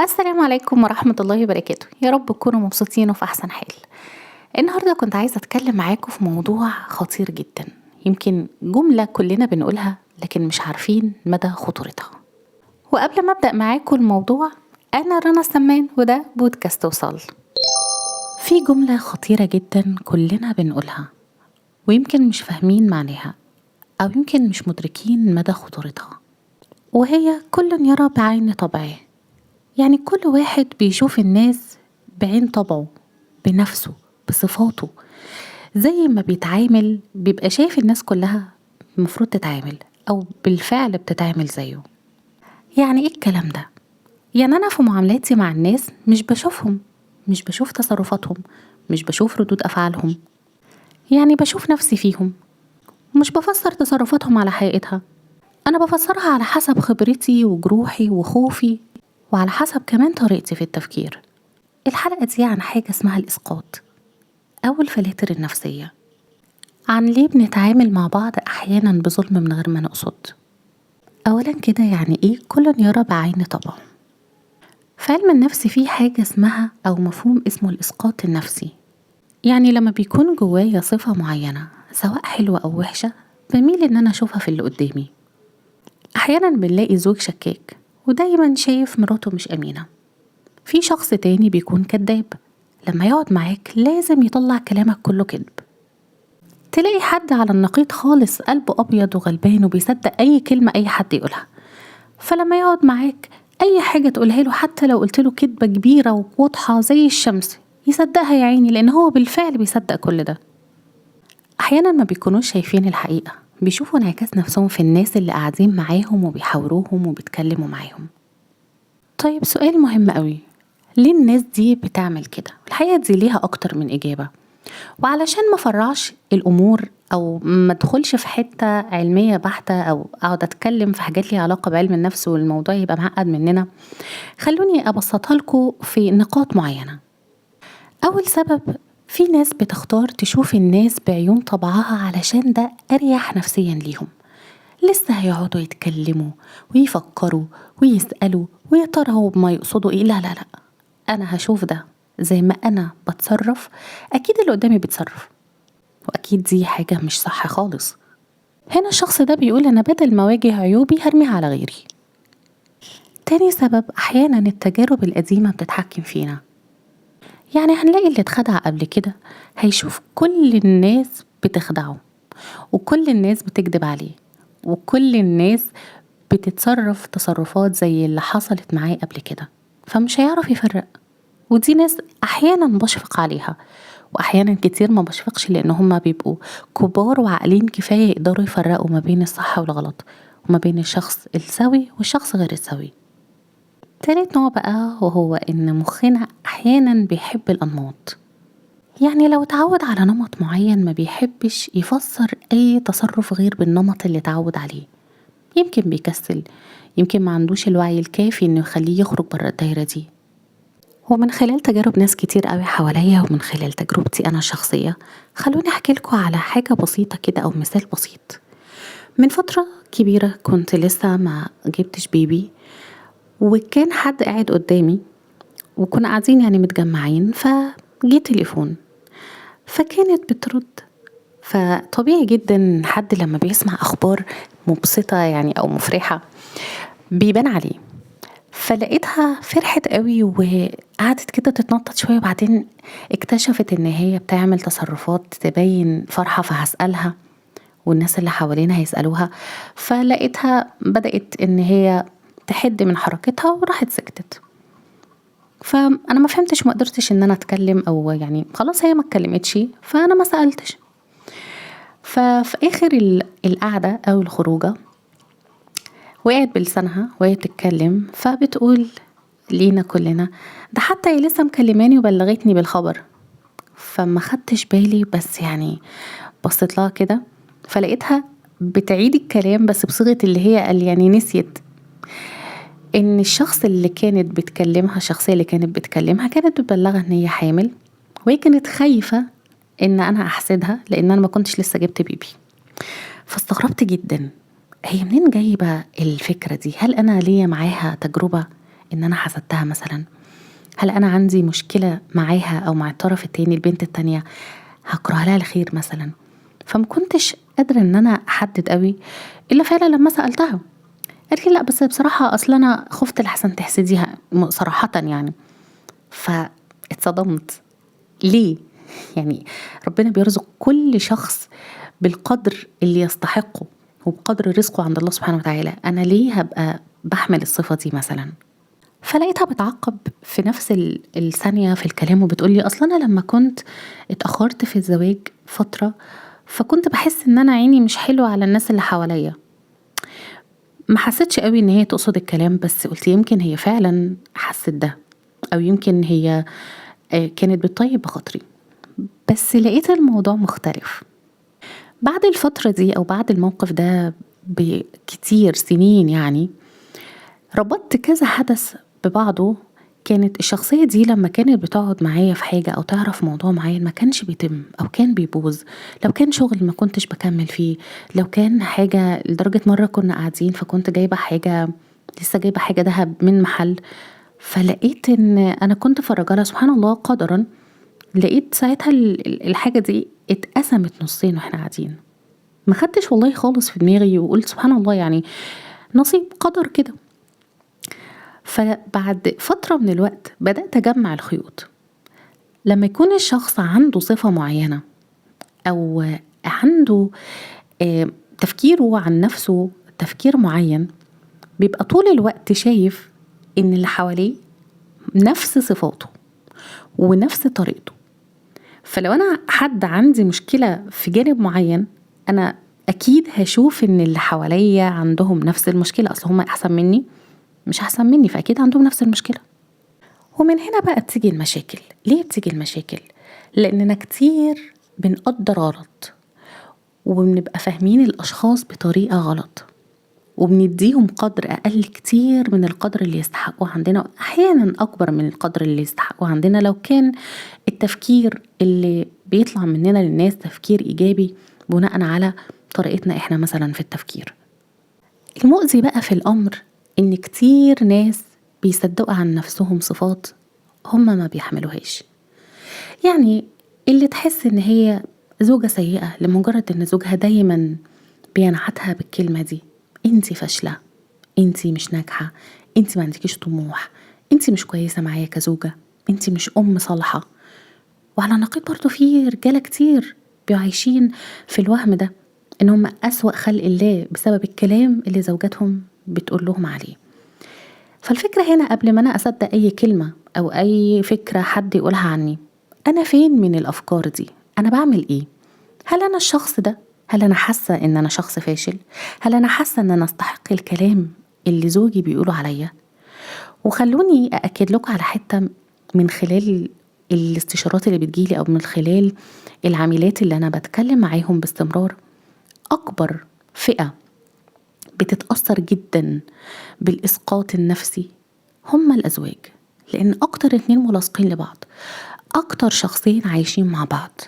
السلام عليكم ورحمة الله وبركاته. يا رب تكونوا مبسوطين وفي أحسن حال. النهاردة كنت عايزة أتكلم معاكم في موضوع خطير جدا، يمكن جملة كلنا بنقولها لكن مش عارفين مدى خطورتها. وقبل ما أبدأ معاكم الموضوع، أنا رنا سمان وده بودكاست وصل. في جملة خطيرة جدا كلنا بنقولها ويمكن مش فاهمين معناها أو يمكن مش مدركين مدى خطورتها، وهي كل يرى بعين طبعه. يعني كل واحد بيشوف الناس بعين طبعه، بنفسه، بصفاته. زي ما بيتعامل بيبقى شايف الناس كلها المفروض تتعامل أو بالفعل بتتعامل زيه. يعني إيه الكلام ده؟ يعني أنا في معاملاتي مع الناس مش بشوفهم، مش بشوف تصرفاتهم، مش بشوف ردود أفعالهم، يعني بشوف نفسي فيهم. مش بفسر تصرفاتهم على حقيقتها، أنا بفسرها على حسب خبرتي وجروحي وخوفي، وعلى حسب كمان طريقتي في التفكير. الحلقة دي عن حاجة اسمها الإسقاط أو الفلاتر النفسية، عن ليه بنتعامل مع بعض أحيانا بظلم من غير ما نقصد. أولا كده، يعني إيه كل يرى بعين طبعه؟ في علم النفس في حاجة اسمها أو مفهوم اسمه الإسقاط النفسي. يعني لما بيكون جوايا صفة معينة سواء حلوة أو وحشة، بميل إن أنا أشوفها في اللي قدامي. أحيانا بنلاقي زوج شكاك ودايما شايف مراته مش أمينة. في شخص تاني بيكون كذاب، لما يقعد معاك لازم يطلع كلامك كله كذب. تلاقي حد على النقيض خالص، قلبه أبيض وغلبان وبيصدق أي كلمة أي حد يقولها، فلما يقعد معاك أي حاجة تقولها له حتى لو قلت له كذبة كبيرة وواضحة زي الشمس يصدقها يا عيني، لأن هو بالفعل بيصدق كل ده. أحيانا ما بيكونوش شايفين الحقيقة، بيشوفوا انعكاس نفسهم في الناس اللي قاعدين معاهم وبيحاوروهم وبيتكلموا معاهم. طيب سؤال مهم قوي، ليه الناس دي بتعمل كده؟ الحقيقة دي ليها أكتر من إجابة، وعلشان ما فرعش الأمور أو ما ادخلش في حتة علمية بحتة أو أقعد أتكلم في حاجات ليها علاقة بعلم النفس والموضوع يبقى معقد مننا، خلوني أبسطها لكم في نقاط معينة. أول سبب، في ناس بتختار تشوف الناس بعيون طبعها علشان ده أريح نفسيا ليهم. لسه هيقعدوا يتكلموا ويفكروا ويسألوا ويا ترى هو ما يقصدوا ايه. لا لا لا، انا هشوف ده زي ما انا بتصرف اكيد اللي قدامي بيتصرف، واكيد دي حاجة مش صح خالص. هنا الشخص ده بيقول انا بدل ما اواجه عيوبي هرميها على غيري. تاني سبب، احيانا التجارب القديمة بتتحكم فينا. يعني هنلاقي اللي اتخدع قبل كده هيشوف كل الناس بتخدعه وكل الناس بتكذب عليه وكل الناس بتتصرف تصرفات زي اللي حصلت معاه قبل كده، فمش هيعرف يفرق. ودي ناس احيانا بشفق عليها واحيانا كتير ما بشفقش، لان هما بيبقوا كبار وعاقلين كفاية يقدروا يفرقوا ما بين الصح والغلط وما بين الشخص السوي والشخص غير السوي. تالت نوع بقى وهو ان مخنا احيانا بيحب الانماط. يعني لو اتعود على نمط معين ما بيحبش يفسر اي تصرف غير بالنمط اللي اتعود عليه. يمكن بيكسل، يمكن ما عندوش الوعي الكافي انه يخليه يخرج بره الدايرة دي. ومن خلال تجارب ناس كتير قوي حواليا ومن خلال تجربتي انا الشخصية، خلوني احكي لكم على حاجة بسيطة كده او مثال بسيط. من فترة كبيرة كنت لسه ما جبتش بيبي، وكان حد قاعد قدامي وكنا قاعدين يعني متجمعين، فجي تليفون فكانت بترد. فطبيعي جدا حد لما بيسمع اخبار مبسطة يعني او مفرحة بيبان عليه. فلقيتها فرحت قوي وقعدت كده تتنطط شوية، وبعدين اكتشفت ان هي بتعمل تصرفات تبين فرحة، فهسألها والناس اللي حوالينا هيسألوها. فلقيتها بدأت ان هي تحد من حركتها وراحت سكتت. فانا ما فهمتش، ما قدرتش ان انا اتكلم او يعني خلاص هي ما اتكلمتش فانا ما سألتش. ففي اخر القعدة او الخروجة وقعت بلسانها وهي بتتكلم فبتقول لينا كلنا، ده حتى هي لسه مكلماني وبلغتني بالخبر. فما خدتش بالي، بس يعني بصيت لها كده فلقيتها بتعيد الكلام بس بصيغة اللي هي قال، يعني نسيت ان الشخص اللي كانت بتكلمها، الشخصية اللي كانت بتكلمها كانت بتبلغها ان هي حامل، وهي كانت خايفة ان انا احسدها لان انا ما كنتش لسه جبت بيبي. فاستغربت جدا، هي منين جايبة الفكرة دي؟ هل انا ليا معاها تجربة ان انا حسدتها مثلا؟ هل انا عندي مشكلة معاها او مع الطرف التاني، البنت التانية هكره لها الخير مثلا؟ فما كنتش قادرة ان انا احدد قوي، الا فعلا لما سألتها قالت لي لا بس بصراحة اصلا انا خفت لحسن تحسديها صراحة يعني. فاتصدمت. ليه؟ يعني ربنا بيرزق كل شخص بالقدر اللي يستحقه وبقدر رزقه عند الله سبحانه وتعالى، أنا ليه هبقى بحمل الصفة دي مثلا؟ فلقيتها بتعقب في نفس الثانية في الكلام وبتقولي أصلا أنا لما كنت اتأخرت في الزواج فترة فكنت بحس إن أنا عيني مش حلوة على الناس اللي حواليا. ما حسيتش قوي إن هي تقصد الكلام، بس قلت يمكن هي فعلا حست ده، أو يمكن هي كانت بتطيب بخاطري. بس لقيت الموضوع مختلف بعد الفترة دي أو بعد الموقف ده بكتير سنين. يعني ربطت كذا حدث ببعضه. كانت الشخصية دي لما كانت بتقعد معايا في حاجة أو تعرف موضوع معين ما كانش بيتم أو كان بيبوظ. لو كان شغل ما كنتش بكمل فيه، لو كان حاجة لدرجة مرة كنا قاعدين فكنت جايبة حاجة، لسه جايبة حاجة دهب من محل، فلقيت ان انا كنت فرجالها سبحان الله قدرا، لقيت ساعتها الحاجة دي اتقسمت نصين واحنا قاعدين. ما خدتش والله خالص في دماغي وقلت سبحان الله يعني نصيب قدر كده. فبعد فترة من الوقت بدأت أجمع الخيوط. لما يكون الشخص عنده صفة معينة أو عنده تفكيره عن نفسه تفكير معين، بيبقى طول الوقت شايف إن اللي حواليه نفس صفاته ونفس طريقته. فلو أنا حد عندي مشكلة في جانب معين، أنا أكيد هشوف إن اللي حواليا عندهم نفس المشكلة. أصل هم أحسن مني؟ مش أحسن مني، فأكيد عندهم نفس المشكلة. ومن هنا بقى بتيجي المشاكل. ليه بتيجي المشاكل؟ لأننا كتير بنقدر غلط، وبنبقى فاهمين الأشخاص بطريقة غلط، وبنديهم قدر أقل كتير من القدر اللي يستحقوه عندنا، أحيانا أكبر من القدر اللي يستحقوه عندنا لو كان التفكير اللي بيطلع مننا للناس تفكير إيجابي بناء على طريقتنا إحنا مثلا في التفكير. المؤذي بقى في الأمر إن كتير ناس بيصدقوا عن نفسهم صفات هم ما بيحملوهاش. يعني اللي تحس إن هي زوجة سيئة لمجرد إن زوجها دايما بينعتها بالكلمة دي: انتي فاشلة، انتي مش ناجحة، انتي ما عندكيش طموح، انتي مش كويسة معايا كزوجة، انتي مش أم صالحة. وعلى نقيض برضو في رجالة كتير بيعيشين في الوهم ده إن هم أسوأ خلق الله بسبب الكلام اللي زوجاتهم بتقول لهم عليه. فالفكرة هنا قبل ما أنا أصدق أي كلمة أو أي فكرة حد يقولها عني، أنا فين من الأفكار دي؟ أنا بعمل إيه؟ هل أنا الشخص ده؟ هل أنا حاسة إن أنا شخص فاشل؟ هل أنا حاسة إن أنا أستحق الكلام اللي زوجي بيقوله عليا؟ وخلوني أأكد لكم على حتة من خلال الاستشارات اللي بتجيلي أو من خلال العميلات اللي أنا بتكلم معاهم باستمرار. أكبر فئة بتتأثر جدا بالإسقاط النفسي هم الأزواج، لأن أكتر 2 ملاصقين لبعض، أكتر شخصين عايشين مع بعض،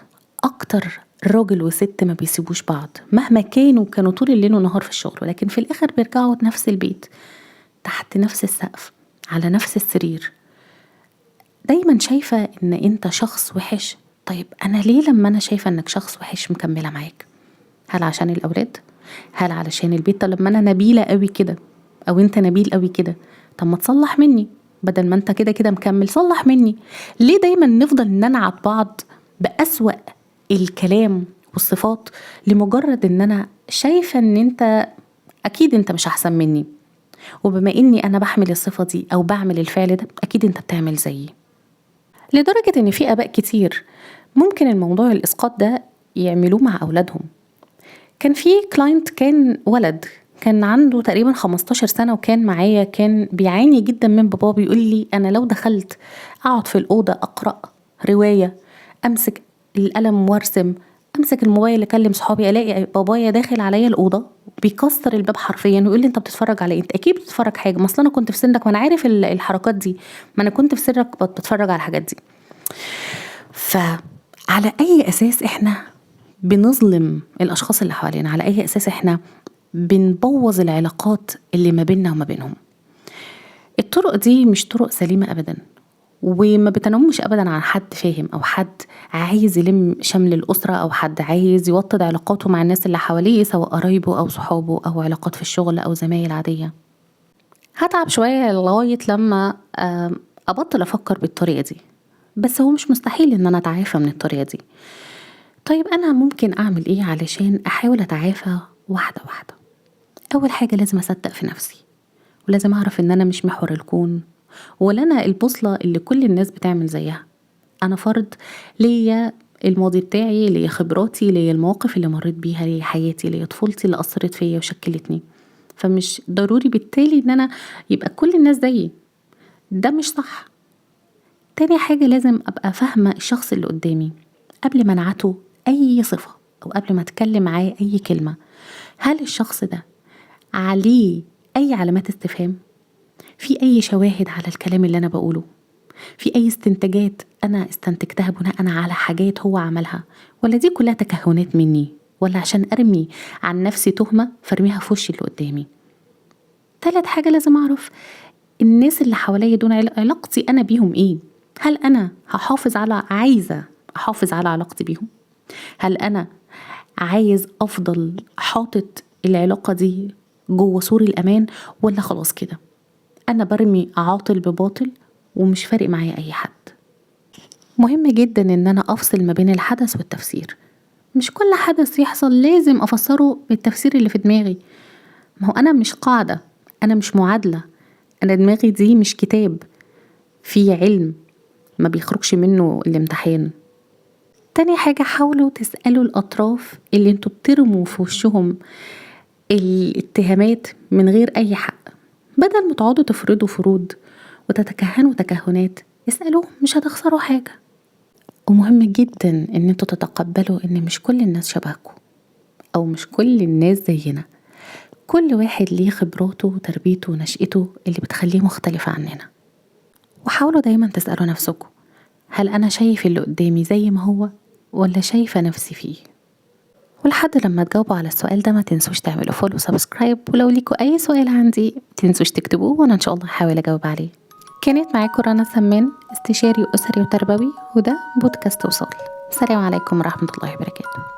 أكتر راجل وست ما بيسيبوش بعض مهما كانوا طول الليل ونهار في الشغل، ولكن في الآخر بيرجعوا نفس البيت تحت نفس السقف على نفس السرير. دايما شايفة إن أنت شخص وحش. طيب أنا ليه لما أنا شايفة إنك شخص وحش مكملة معاك؟ هل عشان الأولاد؟ هل علشان البيت؟ طب لما أنا نبيلة قوي كده أو أنت نبيل قوي كده، طب ما تصلح مني بدل ما أنت كده مكمل، صلح مني. ليه دايما نفضل ننعت بعض بأسوأ الكلام والصفات لمجرد إن أنا شايفة إن أنت أكيد أنت مش أحسن مني، وبما إني أنا بحمل الصفة دي أو بعمل الفعل ده أكيد أنت بتعمل زيي. لدرجة إن في آباء كتير ممكن الموضوع الإسقاط ده يعملوه مع أولادهم. كان في كلاينت كان ولد كان عنده تقريبا 15 سنة وكان معايا، كان بيعاني جدا من باباه. بيقول لي أنا لو دخلت أقعد في الأوضة أقرأ رواية، أمسك القلم وارسم، أمسك الموبايل أكلم صحابي، ألاقي بابايا داخل عليا الأوضة بيكسر الباب حرفيا ويقول لي أنت بتتفرج على إيه؟ أنت أكيد بتتفرج حاجة، ما أصل أنا كنت في سنك وأنا عارف الحركات دي، ما أنا كنت في سنك بتفرج على الحاجات دي. فعلى أي أساس إحنا بنظلم الأشخاص اللي حوالينا؟ على أي أساس إحنا بنبوظ العلاقات اللي ما بيننا وما بينهم؟ الطرق دي مش طرق سليمة أبدا، وما بتنمش أبدا عن حد فاهم أو حد عايز يلم شمل الأسرة أو حد عايز يوطد علاقاته مع الناس اللي حواليه سواء قرايبه أو صحابه أو علاقات في الشغل أو زمايل عادية. هتعب شوية لغاية لما أبطل أفكر بالطريقة دي، بس هو مش مستحيل إن أنا أتعافى من الطريقة دي. طيب أنا ممكن أعمل إيه علشان أحاول أتعافى واحدة واحدة؟ أول حاجة لازم أصدق في نفسي، ولازم أعرف إن أنا مش محور الكون، ولا أنا البوصلة اللي كل الناس بتعمل زيها. أنا فرد، ليا الماضي بتاعي، ليا خبراتي، ليا المواقف اللي مريت بيها، ليا حياتي، ليا طفولتي اللي أثرت فيا وشكلتني. فمش ضروري بالتالي إن أنا يبقى كل الناس زيي، ده مش صح. تاني حاجة لازم أبقى فاهمة الشخص اللي قدامي قبل ما أنعته أي صفة أو قبل ما أتكلم معاه أي كلمة. هل الشخص ده عليه أي علامات استفهام؟ في أي شواهد على الكلام اللي أنا بقوله؟ في أي استنتاجات أنا استنتجتها بناء على حاجات هو عملها؟ ولا دي كلها تكهنات مني؟ ولا عشان أرمي عن نفسي تهمة فرميها في وشي اللي قدامي؟ تالت حاجة لازم أعرف الناس اللي حواليا دون علاقتي أنا بيهم إيه؟ هل أنا عايزة أحافظ على علاقتي بيهم؟ هل أنا عايز أفضل حاطط العلاقة دي جوه سور الأمان، ولا خلاص كده أنا برمي عاطل بباطل ومش فارق معايا أي حد؟ مهم جدا إن أنا أفصل ما بين الحدث والتفسير. مش كل حدث يحصل لازم أفسره بالتفسير اللي في دماغي. ما هو أنا مش قاعدة، أنا مش معادلة، أنا دماغي دي مش كتاب فيه علم ما بيخرجش منه الامتحان. تاني حاجة حاولوا تسألوا الأطراف اللي انتوا بترموا في وشهم الاتهامات من غير أي حق، بدل ما تقعدوا تفرضوا فروض وتتكهنوا تكهنات. اسألوهم، مش هتخسروا حاجة. ومهم جدا ان انتوا تتقبلوا ان مش كل الناس شبهكم او مش كل الناس زينا. كل واحد ليه خبراته وتربيته ونشأته اللي بتخليه مختلف عننا. وحاولوا دايما تسألوا نفسكم، هل أنا شايف اللي قدامي زي ما هو ولا شايفة نفسي فيه؟ ولحد لما تجاوبوا على السؤال ده ما تنسوش تعملوا فولو وسبسكرايب، ولو ليكوا أي سؤال عندي تنسوش تكتبوه وأنا إن شاء الله هحاول أجاوب عليه. كانت معاكم رنا سمان، استشاري أسري وتربوي، وده بودكاست وصال. السلام عليكم ورحمة الله وبركاته.